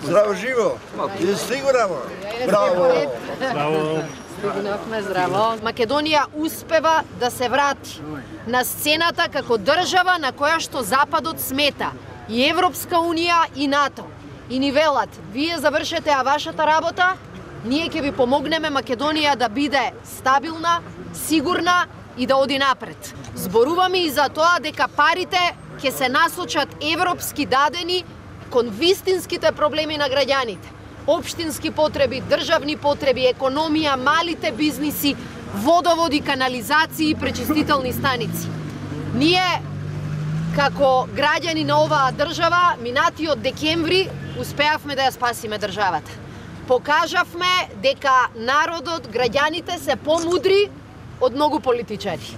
Здраво живо. И сигурно. Браво. Браво. Стигнавме здраво. Македонија успева да се врати на сцената како држава на која што Западот смета, и Европска Унија и НАТО. И ни велат, вие завршете вашата работа, ние ќе ви помогнеме Македонија да биде стабилна, сигурна и да оди напред. Зборуваме и за тоа дека парите ќе се насочат европски дадени кон вистинските проблеми на граѓаните. Општински потреби, државни потреби, економија, малите бизниси, водоводи, канализации и пречистителни станици. Ние, како граѓани на оваа држава, минатиот декември успеавме да ја спасиме државата. Покажавме дека народот, граѓаните се помудри од многу политичари.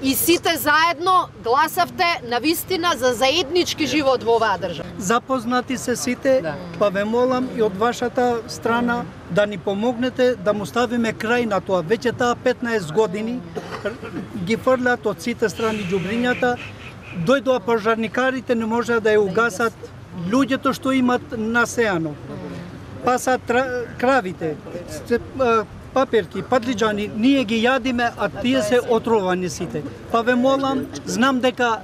И сите заедно гласавте на вистина за заеднички живот во оваа држава. Запознати се сите, па ве молам и од вашата страна да ни помогнете да му ставиме крај на тоа. Веќе таа 15 години ги фрлат од сите страни џубрињата, дојдоа пожарникарите, не можеа да ја угасат луѓето што имат насеано. Пасат кравите, паперки, падлиџани, ние ги јадиме, а тие се отровани сите. Па ве молам, знам дека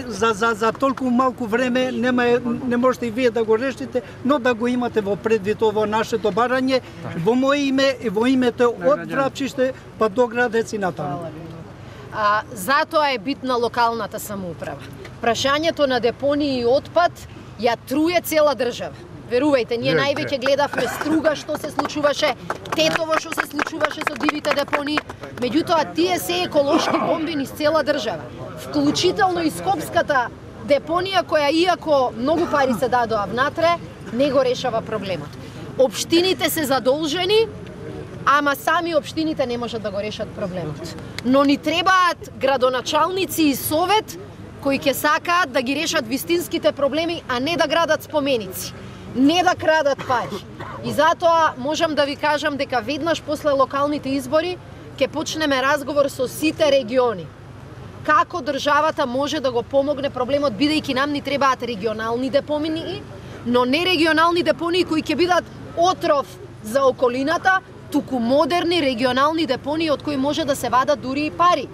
за толку малку време не можете и вие да го решите, но да го имате во предвид ово нашето барање, во моје име и во името од Врапчиште па до Градец и натаму. Затоа е битна локалната самоуправа. Прашањето на депонии и отпад ја труе цела држава. Верувајте, ние највеќе гледавме Струга што се случуваше, Тетово што се случуваше со дивите депонии, меѓутоа тие се еколошки бомби низ цела држава, вклучително и Скопската депонија која иако многу пари се дадоа внатре, не го решава проблемот. Општините се задолжени, ама сами општините не можат да го решат проблемот. Но ни требаат градоначалници и совет кои ќе сакаат да ги решат вистинските проблеми, а не да градат споменици, не да крадат пари. И затоа можам да ви кажам дека веднаш после локалните избори ќе почнеме разговор со сите региони. Како државата може да го помогне проблемот, бидејќи нам ни требаат регионални депонии, но не регионални депонии кои ќе бидат отров за околината, туку модерни регионални депонии од кои може да се вадат дури и пари.